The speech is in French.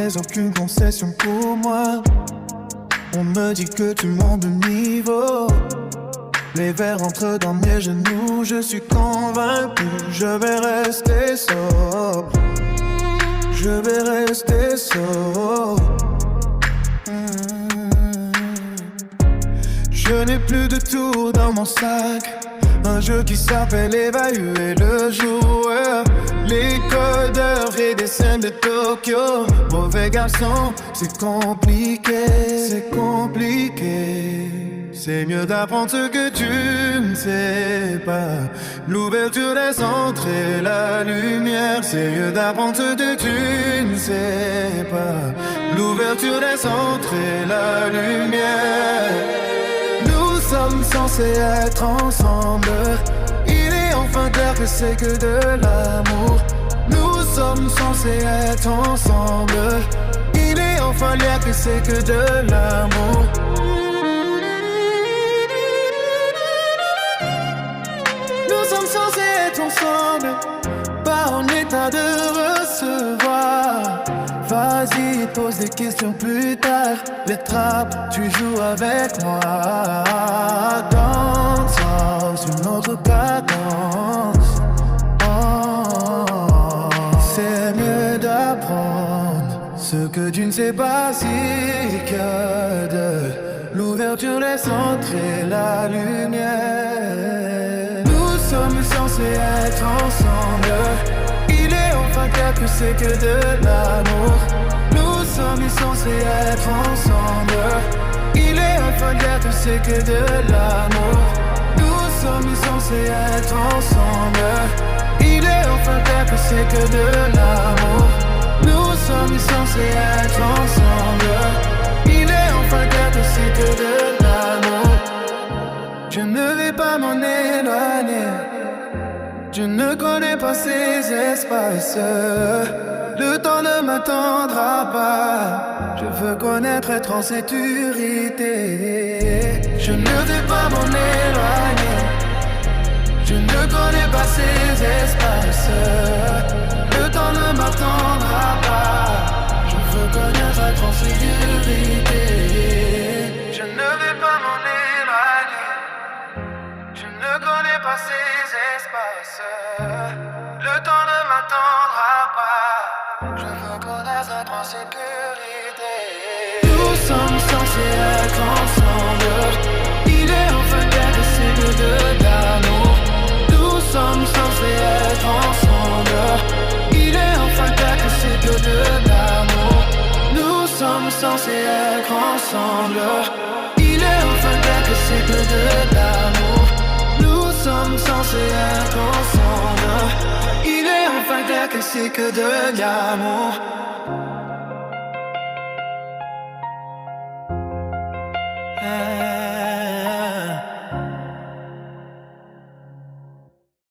fais aucune concession pour moi. On me dit que tu montes de niveau. Les verres entrent dans mes genoux. Je suis convaincu, je vais rester sobre. Je vais rester sobre. Je n'ai plus de tours dans mon sac. Un jeu qui s'appelle évaluer le joueur. Les codeurs et des scènes de Tokyo. Mauvais garçon, c'est compliqué. C'est compliqué. C'est mieux d'apprendre ce que tu ne sais pas. L'ouverture des entrées, la lumière. C'est mieux d'apprendre ce que tu ne sais pas. L'ouverture des entrées, la lumière. Nous sommes censés être ensemble. Il est enfin clair que c'est que de l'amour. Nous sommes censés être ensemble. Il est enfin clair que c'est que de l'amour. Nous sommes censés être ensemble, pas en état de recevoir. Vas-y, pose des questions plus tard. Les trappes, tu joues avec moi. Danse une autre cadence. Oh, c'est mieux d'apprendre ce que tu ne sais pas si que de l'ouverture laisse entrer la lumière. Nous sommes censés être ensemble. Il est enfin clair que c'est que de l'amour. Nous sommes censés être ensemble. Il est enfin clair que c'est que de l'amour. Nous sommes censés être ensemble. Il est enfin clair que c'est que de l'amour. Nous sommes censés être ensemble. Il est enfin clair que c'est que de l'amour. Je ne vais pas m'en éloigner. Je ne connais pas ces espaces. Le temps ne m'attendra pas. Je veux connaître, être en sécurité. Je ne vais pas m'en éloigner. Je ne connais pas ces espaces. Le temps ne m'attendra pas. Je veux connaître, être en sécurité. Je ne vais pas m'en éloigner. Je ne connais pas ces espaces. Le temps ne m'attendra pas. Je veux connaître, être en sécurité. Nous sommes censés être ensemble. Il est enfin clair que c'est que de l'amour. Nous sommes censés être ensemble. Il est enfin clair que c'est que de l'amour. Nous sommes censés être ensemble. Il est enfin clair que c'est que de l'amour. Nous sommes censés être ensemble. Il est enfin clair que c'est que de l'amour.